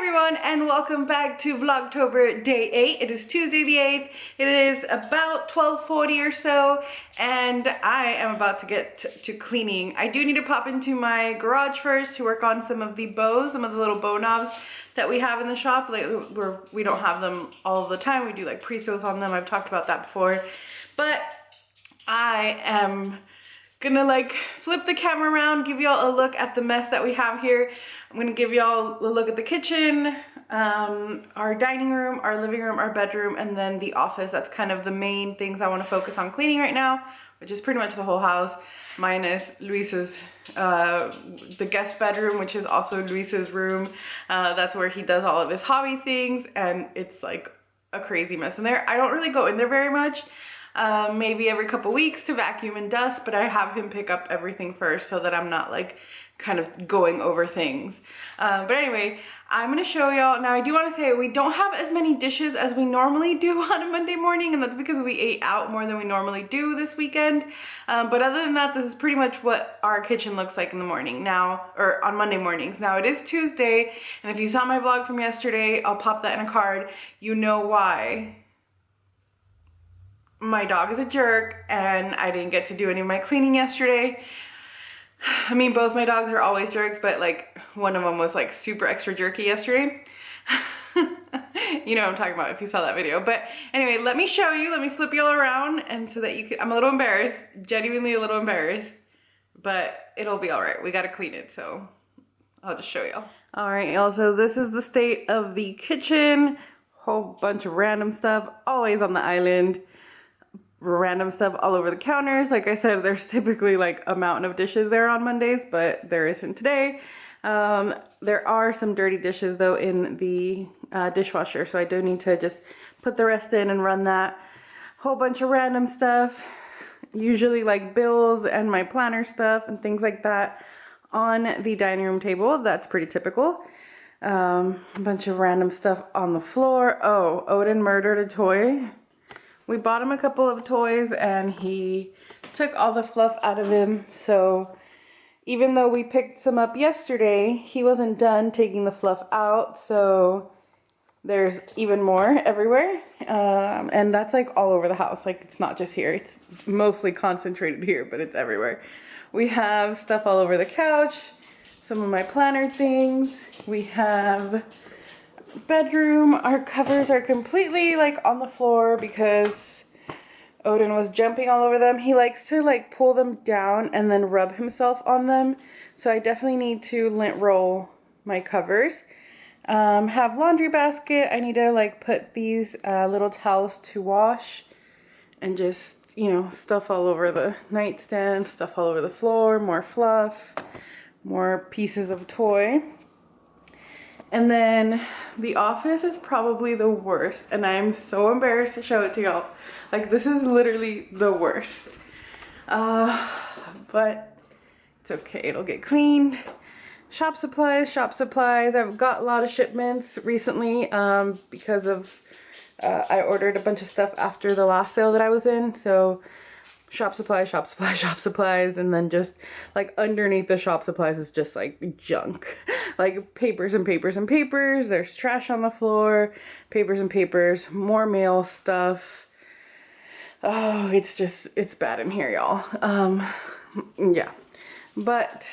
everyone, and welcome back to Vlogtober Day 8. It is Tuesday the 8th. It is about 12:40 or so, and I am about to get to cleaning. I do need to pop into my garage first to work on some of the bows, some of the little bow knobs that we have in the shop. Like, we don't have them all the time. We do like pre-seals on them. I've talked about that before. But I am gonna like flip the camera around, give y'all a look at the mess that we have here. I'm gonna give y'all a look at the kitchen, our dining room, our living room, our bedroom, and then the office. That's kind of the main things I want to focus on cleaning right now, which is pretty much the whole house, minus Luis's, the guest bedroom, which is also Luis's room. That's where he does all of his hobby things, and it's like a crazy mess in there. I don't really go in there very much. Maybe every couple weeks to vacuum and dust, but I have him pick up everything first so that I'm not like kind of going over things. But anyway, I'm gonna show y'all. Now I do want to say we don't have as many dishes as we normally do on a Monday morning, and that's because we ate out more than we normally do this weekend. But other than that, this is pretty much what our kitchen looks like in the morning now, or on Monday mornings. Now it is Tuesday, and if you saw my vlog from yesterday, I'll pop that in a card. You know why. My dog is a jerk and I didn't get to do any of my cleaning yesterday. I mean, both my dogs are always jerks, but like one of them was like super extra jerky yesterday. You know what I'm talking about if you saw that video. But anyway, let me show you, let me flip y'all around, and so that you can, I'm a little embarrassed, genuinely a little embarrassed, but it'll be all right. We got to clean it, so I'll just show y'all. All right, y'all, so this is the state of the kitchen. Whole bunch of random stuff, always on the island. Random stuff all over the counters. Like I said, there's typically like a mountain of dishes there on Mondays, but there isn't today. There are some dirty dishes though in the dishwasher, so I do need to just put the rest in and run that. Whole bunch of random stuff, usually like bills and my planner stuff and things like that on the dining room table. That's pretty typical. A bunch of random stuff on the floor. Oh, Odin murdered a toy. We bought him a couple of toys and he took all the fluff out of him. So even though we picked some up yesterday, he wasn't done taking the fluff out. So there's even more everywhere. And that's like all over the house. Like it's not just here. It's mostly concentrated here, but it's everywhere. We have stuff all over the couch. Some of my planner things. We have bedroom. Our covers are completely like on the floor because Odin was jumping all over them. He likes to like pull them down and then rub himself on them, so I definitely need to lint roll my covers. Have laundry basket. I need to like put these little towels to wash, and just, you know, stuff all over the nightstand, stuff all over the floor, more fluff, more pieces of toy. And then the office is probably the worst, and I'm so embarrassed to show it to y'all. Like, this is literally the worst. But it's okay, it'll get cleaned. Shop supplies, shop supplies. I've got a lot of shipments recently because of, I ordered a bunch of stuff after the last sale that I was in. So shop supplies, shop supplies, shop supplies, and then just like underneath the shop supplies is just like junk. Like papers and papers and papers. There's trash on the floor, papers and papers, more mail stuff. Oh, it's bad in here, y'all. Yeah. But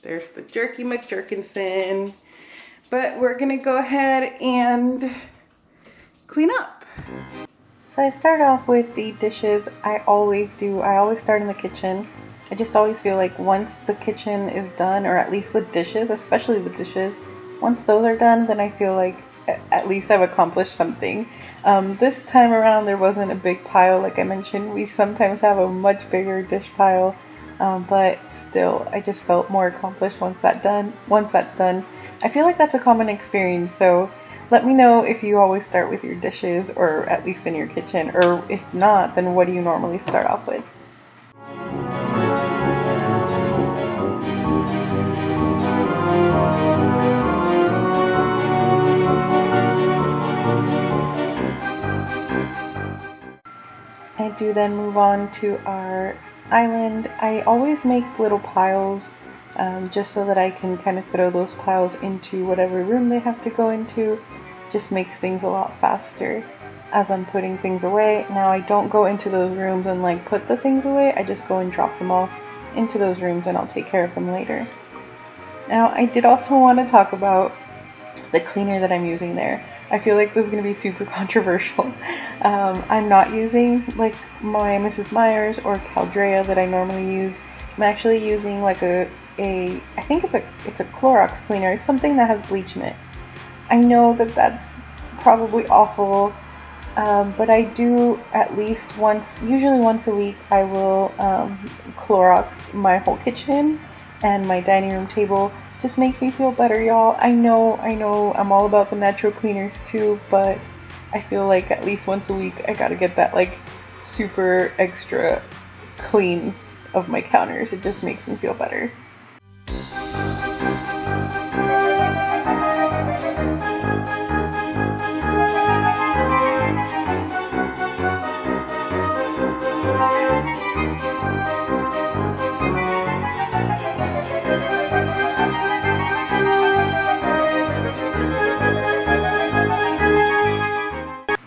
there's the Jerky McJerkinson. But we're gonna go ahead and clean up. So I start off with the dishes. I always start in the kitchen. I just always feel like once the kitchen is done, or at least the dishes, especially the dishes, once those are done, then I feel like at least I've accomplished something. This time around there wasn't a big pile like I mentioned. We sometimes have a much bigger dish pile, but still I just felt more accomplished once that's done. I feel like that's a common experience, so let me know if you always start with your dishes, or at least in your kitchen, or if not, then what do you normally start off with? I do then move on to our island. I always make little piles just so that I can kind of throw those piles into whatever room they have to go into. Just makes things a lot faster as I'm putting things away. Now I don't go into those rooms and like put the things away, I just go and drop them all into those rooms and I'll take care of them later. Now I did also want to talk about the cleaner that I'm using there. I feel like this is going to be super controversial. I'm not using like my Mrs. Meyer's or Caldrea that I normally use. I'm actually using like I think it's a Clorox cleaner. It's something that has bleach in it. I know that that's probably awful, but I do at least usually once a week, I will Clorox my whole kitchen and my dining room table. Just makes me feel better, y'all. I know, I'm all about the natural cleaners too, but I feel like at least once a week I gotta get that like super extra clean of my counters. It just makes me feel better.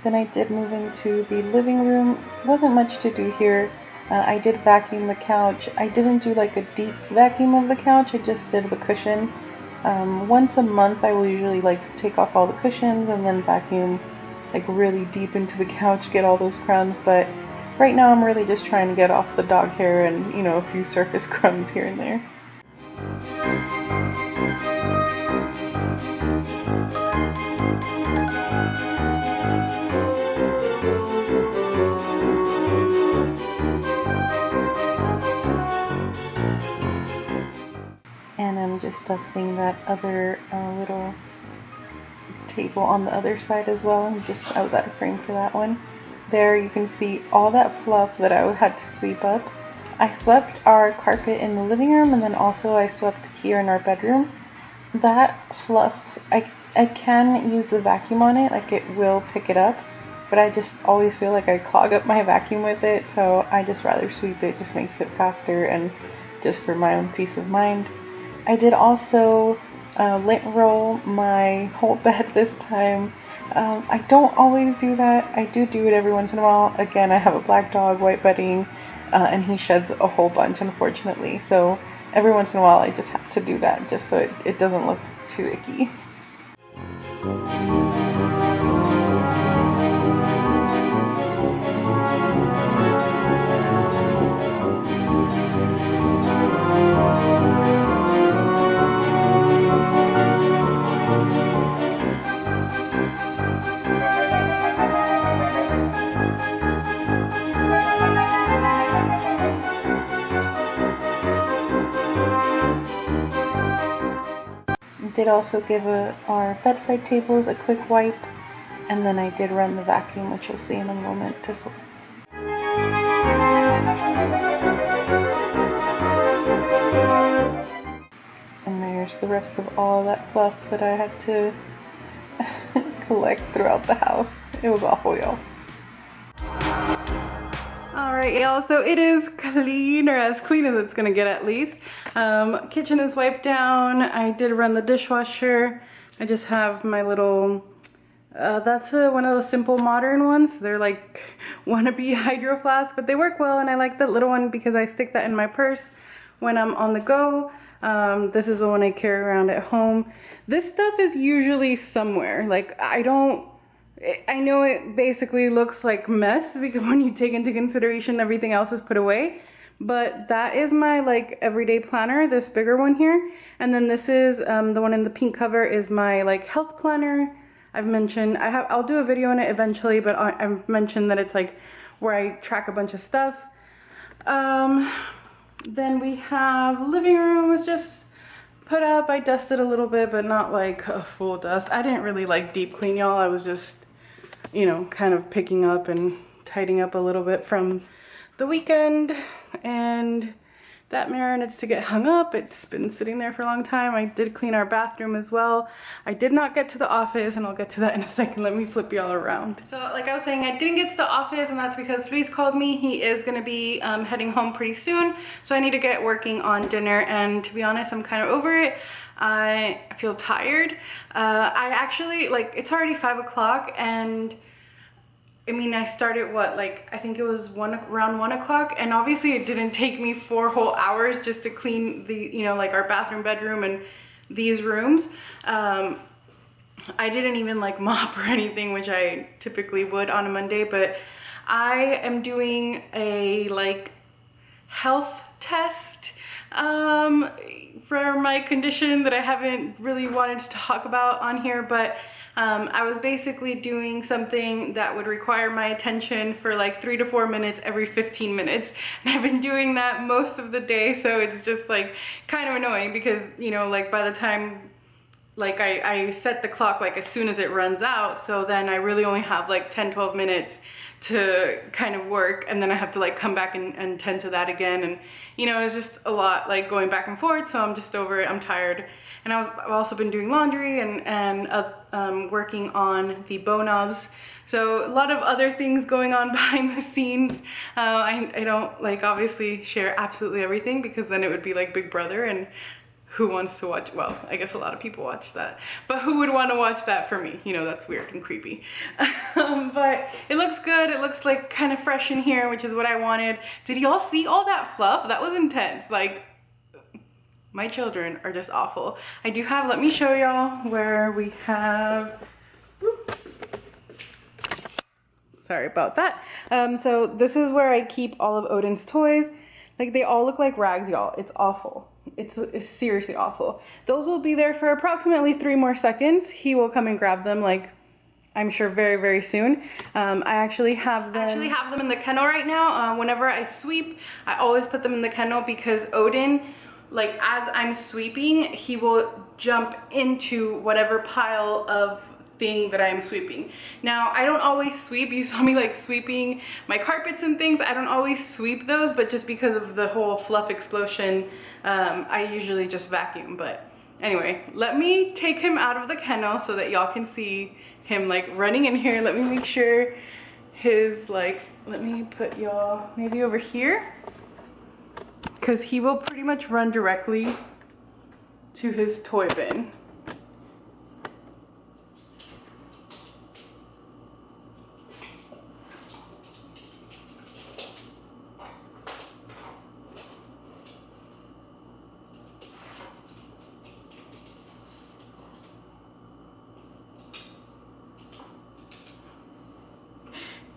Then I did move into the living room. Wasn't much to do here. I did vacuum the couch. I didn't do like a deep vacuum of the couch, I just did the cushions. Once a month I will usually like take off all the cushions and then vacuum like really deep into the couch, get all those crumbs, but right now I'm really just trying to get off the dog hair and, you know, a few surface crumbs here and there. And I'm just dusting that other little table on the other side as well. I was out of frame for that one. There you can see all that fluff that I had to sweep up. I swept our carpet in the living room, and then also I swept here in our bedroom. That fluff, I can use the vacuum on it, like it will pick it up, but I just always feel like I clog up my vacuum with it, so I just rather sweep it. Just makes it faster and just for my own peace of mind. I did also lint roll my whole bed this time. I don't always do that. I do it every once in a while. Again, I have a black dog, white bedding, and he sheds a whole bunch, unfortunately. So every once in a while I just have to do that just so it doesn't look too icky. Did also give our bedside tables a quick wipe, and then I did run the vacuum, which you'll see in a moment as well. And there's the rest of all that fluff that I had to collect throughout the house. It was awful, y'all. Alright, y'all, so it is clean, or as clean as it's gonna get at least. Kitchen is wiped down. I did run the dishwasher. I just have my little, that's one of those simple modern ones. They're like wannabe hydro flasks, but they work well, and I like that little one because I stick that in my purse when I'm on the go. This is the one I carry around at home. This stuff is usually somewhere. Like, I know it basically looks like mess because when you take into consideration everything else is put away, but that is my like everyday planner, this bigger one here. And then this is the one in the pink cover is my like health planner. I've mentioned I'll do a video on it eventually, but I've mentioned that it's like where I track a bunch of stuff. Then we have living room was just put up. I dusted a little bit, but not like a full dust. I didn't really like deep clean, y'all. I was just, you know, kind of picking up and tidying up a little bit from the weekend. And that mirror needs to get hung up. It's been sitting there for a long time. I did clean our bathroom as well. I did not get to the office, and I'll get to that in a second. Let me flip y'all around. So like I was saying, I didn't get to the office, and that's because Luis called me. He is gonna be heading home pretty soon, so I need to get working on dinner, and to be honest, I'm kind of over it. I feel tired. I actually, like, it's already 5 o'clock, and I mean, I started what, like, I think it was around 1 o'clock, and obviously it didn't take me 4 whole hours just to clean the, you know, like our bathroom, bedroom, and these rooms. I didn't even like mop or anything, which I typically would on a Monday, but I am doing a like health test for my condition that I haven't really wanted to talk about on here, but I was basically doing something that would require my attention for like 3 to 4 minutes every 15 minutes. And I've been doing that most of the day, so it's just like kind of annoying because, you know, like by the time like I set the clock like as soon as it runs out, so then I really only have like 10-12 minutes to kind of work, and then I have to like come back and tend to that again, and you know, it's just a lot like going back and forth, so I'm just over it. I'm tired. And I've also been doing laundry and working on the bow knobs. So a lot of other things going on behind the scenes. I don't like obviously share absolutely everything because then it would be like Big Brother, and who wants to watch, well, I guess a lot of people watch that, but who would want to watch that for me? You know, that's weird and creepy. But it looks good. It looks like kind of fresh in here, which is what I wanted. Did y'all see all that fluff? That was intense. Like, my children are just awful. I do have, let me show y'all where we have, whoop. Sorry about that. So this is where I keep all of Odin's toys. Like, they all look like rags, y'all. It's awful. It's seriously awful. Those will be there for approximately 3 more seconds. He will come and grab them, like, I'm sure very, very soon. I actually have them in the kennel right now. Whenever I sweep, I always put them in the kennel because Odin, like as I'm sweeping, he will jump into whatever pile of thing that I'm sweeping. Now, I don't always sweep. You saw me like sweeping my carpets and things. I don't always sweep those, but just because of the whole fluff explosion, I usually just vacuum. But anyway, let me take him out of the kennel so that y'all can see him like running in here. Let me make sure his like, let me put y'all maybe over here, because he will pretty much run directly to his toy bin.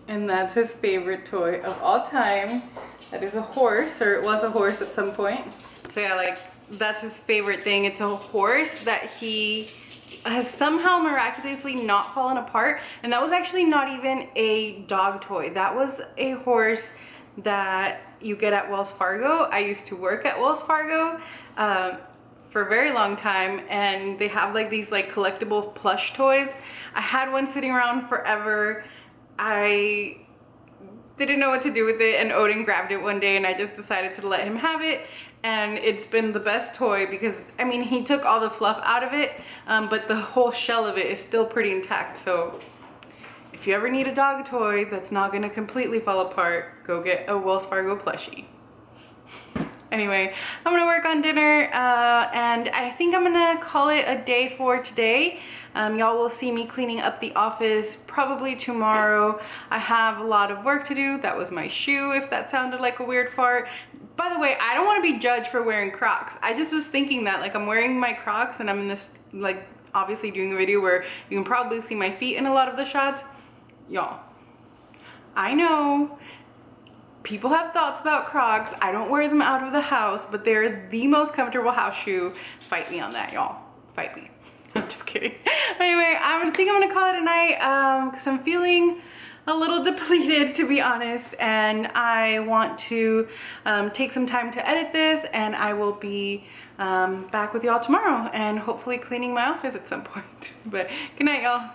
And that's his favorite toy of all time. That is a horse, or it was a horse at some point. So yeah, like, that's his favorite thing. It's a horse that he has somehow miraculously not fallen apart. And that was actually not even a dog toy. That was a horse that you get at Wells Fargo. I used to work at Wells Fargo for a very long time, and they have like these like collectible plush toys. I had one sitting around forever. I didn't know what to do with it, and Odin grabbed it one day, and I just decided to let him have it, and it's been the best toy because, I mean, he took all the fluff out of it, but the whole shell of it is still pretty intact. So if you ever need a dog toy that's not gonna completely fall apart, go get a Wells Fargo plushie. Anyway, I'm gonna work on dinner, and I think I'm gonna call it a day for today. Y'all will see me cleaning up the office probably tomorrow. I have a lot of work to do. That was my shoe, if that sounded like a weird fart. By the way, I don't want to be judged for wearing Crocs. I just was thinking that, like, I'm wearing my Crocs and I'm in this, like, obviously doing a video where you can probably see my feet in a lot of the shots. Y'all, I know people have thoughts about Crocs. I don't wear them out of the house, but they're the most comfortable house shoe. Fight me on that, y'all. Fight me. I'm just kidding. Anyway, I think I'm gonna call it a night because I'm feeling a little depleted, to be honest, and I want to take some time to edit this, and I will be back with y'all tomorrow and hopefully cleaning my office at some point. But good night, y'all.